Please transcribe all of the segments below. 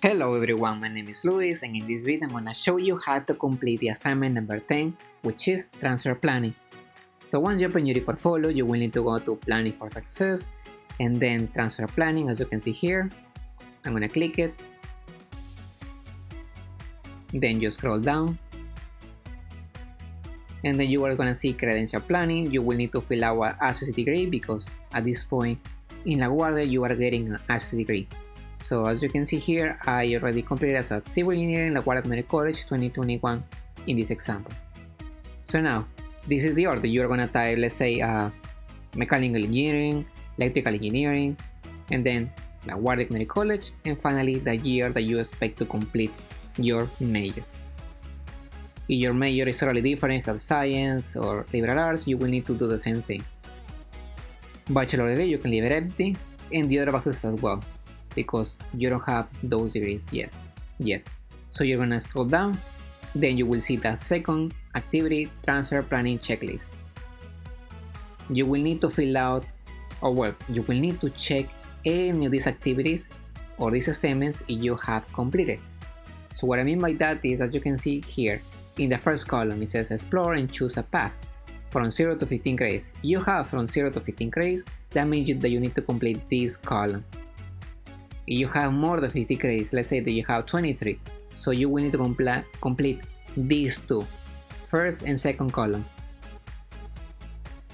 Hello everyone, my name is Luis, and in this video I'm gonna show you how to complete the assignment number 10, which is transfer planning. So once you open your portfolio, you will need to go to planning for success and then transfer planning, as you can see here. I'm gonna click it. Then you scroll down. And then you are gonna see credential planning. You will need to fill out an associate degree because at this point in LaGuardia you are getting an associate degree. So as you can see here, I already completed as a civil engineer in LaGuardia Community College 2021 in this example. So now, this is the order. You're gonna type, let's say, mechanical engineering, electrical engineering, and then LaGuardia Community College, and finally the year that you expect to complete your major. If your major is totally different, health science or liberal arts, you will need to do the same thing. Bachelor degree, you can leave it empty, and the other boxes as well, because you don't have those degrees yet. So you're gonna scroll down, then you will see the second activity, transfer planning checklist. You will need to fill out, you will need to check any of these activities or these statements if you have completed. So what I mean by that is, as you can see here, in the first column it says explore and choose a path from 0 to 15 credits. You have from 0 to 15 credits, that means that you need to complete this column. If you have more than 50 credits, let's say that you have 23, so you will need to complete these two, first and second column.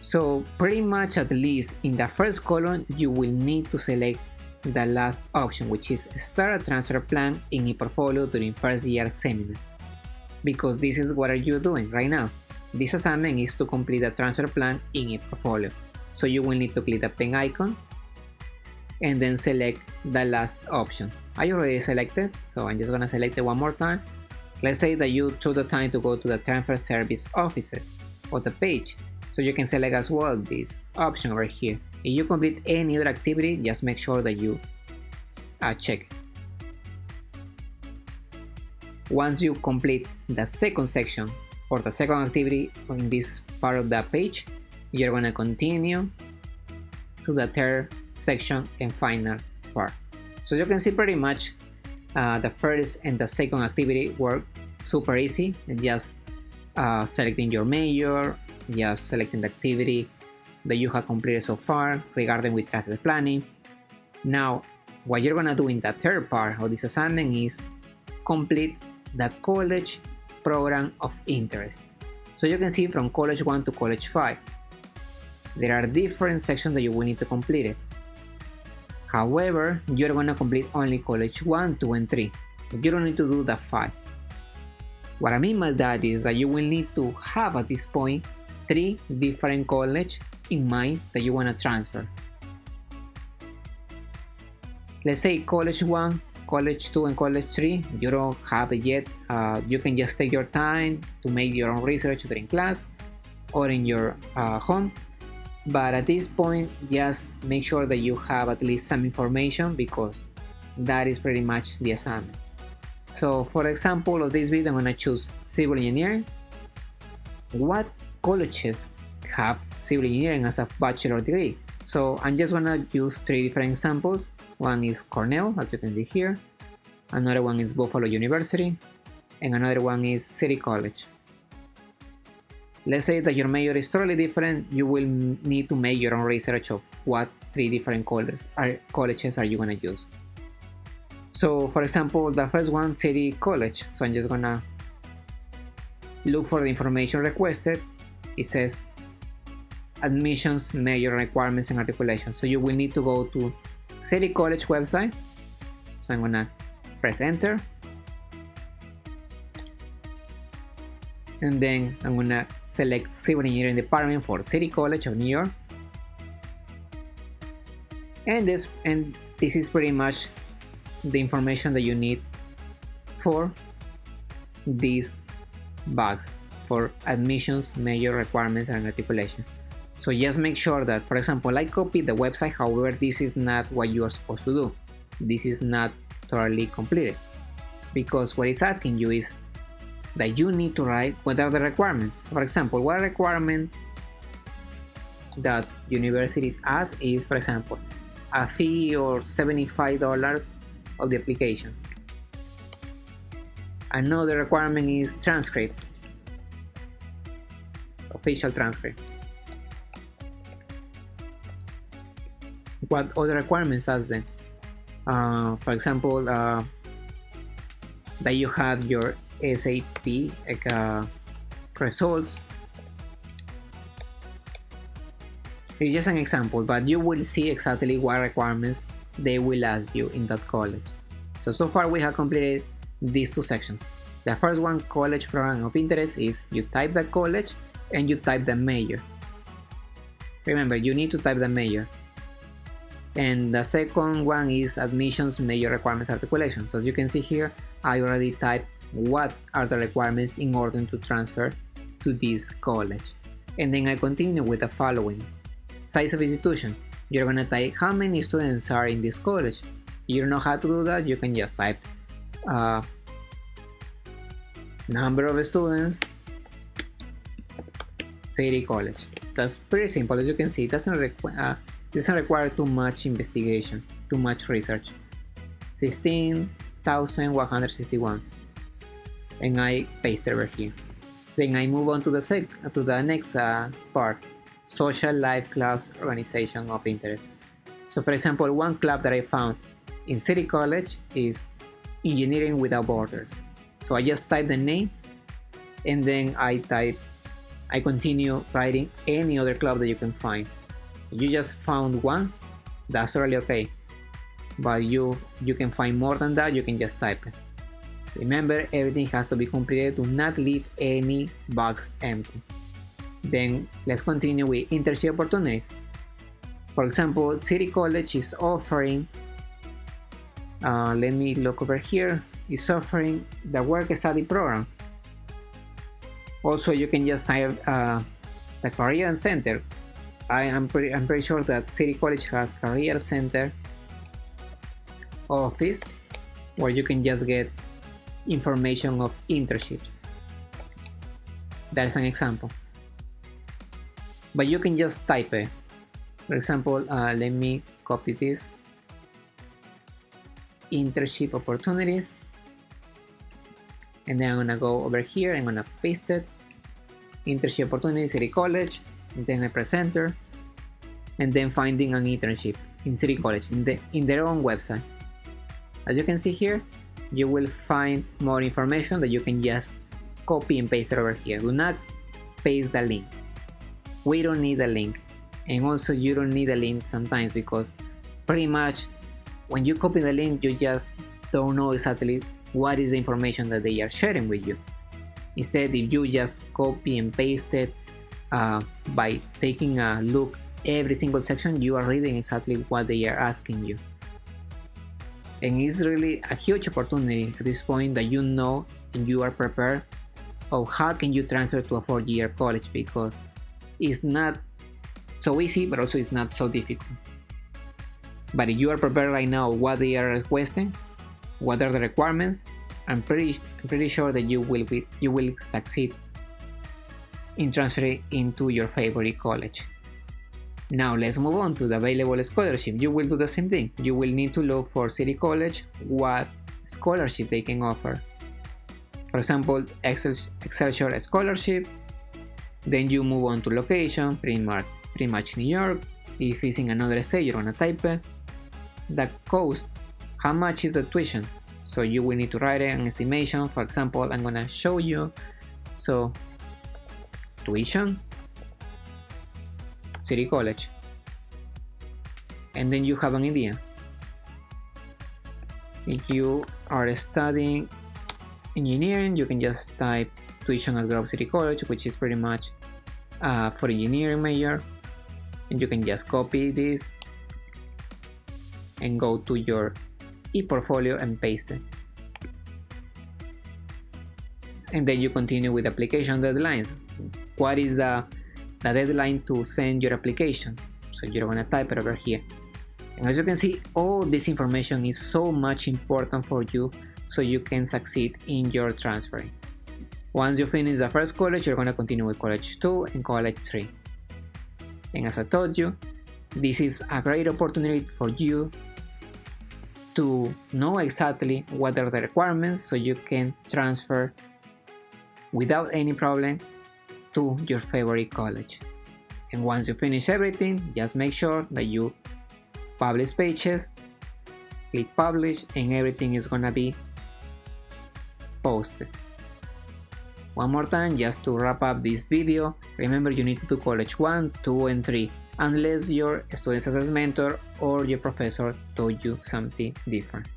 So pretty much, at least in the first column, you will need to select the last option, which is start a transfer plan in a portfolio during first year seminar, because this is what are you doing right now. This assignment is to complete the transfer plan in a portfolio. So you will need to click the pen icon and then select the last option. I already selected, so I'm just gonna select it one more time. Let's say that you took the time to go to the transfer service office of the page, so you can select as well this option over here. If you complete any other activity, just make sure that you check. Once you complete the second section or the second activity in this part of the page, you're gonna continue to the third section and final part. So you can see pretty much the first and the second activity work super easy, and just selecting your major, just selecting the activity that you have completed so far regarding with transfer planning. Now what you're gonna do in the third part of this assignment is complete the college program of interest. So you can see from college 1 to college 5 there are different sections that you will need to complete it. However, you're going to complete only college 1, 2, and 3. You don't need to do the 5. What I mean by that is that you will need to have at this point 3 different colleges in mind that you want to transfer. Let's say college 1, college 2, and college 3, you don't have it yet. You can just take your time to make your own research during class or in your home. But at this point, just make sure that you have at least some information, because that is pretty much the assignment. So for example of this video, I'm gonna choose civil engineering. What colleges have civil engineering as a bachelor degree? So I'm just gonna use 3 different examples. One is Cornell, as you can see here. Another one is Buffalo University, and another one is City College. Let's say that your major is totally different. You will need to make your own research of what 3 different colleges are you gonna use. So for example, the first one, City College. So I'm just gonna look for the information requested. It says admissions, major requirements, and articulation. So you will need to go to City College website. So I'm gonna press enter. And then I'm gonna select Civil Engineering Department for City College of New York. And this is pretty much the information that you need for this box for admissions, major requirements, and articulation. So just make sure that, for example, I copied the website, however, this is not what you are supposed to do. This is not thoroughly completed, because what it's asking you is that you need to write what are the requirements. For example, one requirement that university asks is, for example, a fee or $75 of the application. Another requirement is transcript, official transcript. What other requirements are there? For example, that you had your SAT results. It's just an example, but you will see exactly what requirements they will ask you in that college. So far we have completed these two sections. The first one, college program of interest, is you type the college and you type the major. Remember, you need to type the major. And the second one is admissions major requirements articulation. So as you can see here, I already typed what are the requirements in order to transfer to this college. And then I continue with the following. Size of institution. You're gonna type how many students are in this college. You don't know how to do that, you can just type number of students, city, college. That's pretty simple. As you can see, it doesn't require too much investigation, too much research. 16,161, and I paste it over here. Then I move on to the next part, social life class organization of interest. So for example, one club that I found in City College is Engineering Without Borders. So I just type the name and then I continue writing any other club that you can find. You just found one, that's really okay. But you can find more than that, you can just type it. Remember, everything has to be completed, do not leave any box empty. Then let's continue with internship opportunities. For example, City College is offering, let me look over here, is offering the work study program. Also, you can just type the career center. I'm pretty sure that City College has career center office where you can just get information of internships. That's an example. But you can just type it. For example, let me copy this. Internship opportunities. And then I'm gonna go over here, I'm gonna paste it. Internship opportunity, City College. And then I press enter. And then finding an internship in City College in their own website. As you can see here, you will find more information that you can just copy and paste it over here. Do not paste the link. We don't need a link, and also you don't need a link sometimes because pretty much when you copy the link you just don't know exactly what is the information that they are sharing with you. Instead, if you just copy and paste it by taking a look every single section, you are reading exactly what they are asking you. And it's really a huge opportunity at this point that you know and you are prepared of how can you transfer to a 4-year college, because it's not so easy, but also it's not so difficult. But if you are prepared right now what they are requesting, what are the requirements, I'm pretty sure that you will succeed in transferring into your favorite college. Now let's move on to the available scholarship. You will do the same thing. You will need to look for City College what scholarship they can offer. For example, Excelsior Scholarship. Then you move on to location, pretty much New York. If it's in another state, you're gonna type it. The cost, how much is the tuition? So you will need to write an estimation. For example, I'm gonna show you. So tuition, City College, and then you have an idea. If you are studying engineering, you can just type tuition at Grove City College, which is pretty much for engineering major, and you can just copy this and go to your e-portfolio and paste it. And then you continue with application deadlines. What is the deadline to send your application? So you're gonna type it over here. And as you can see, all this information is so much important for you so you can succeed in your transferring. Once you finish the first college, you're gonna continue with college 2 and college 3. And as I told you, this is a great opportunity for you to know exactly what are the requirements so you can transfer without any problem to your favorite college. And once you finish everything, just make sure that you publish pages, click publish, and everything is gonna be posted. One more time, just to wrap up this video, remember you need to do college 1, 2, and 3 unless your student success mentor or your professor told you something different.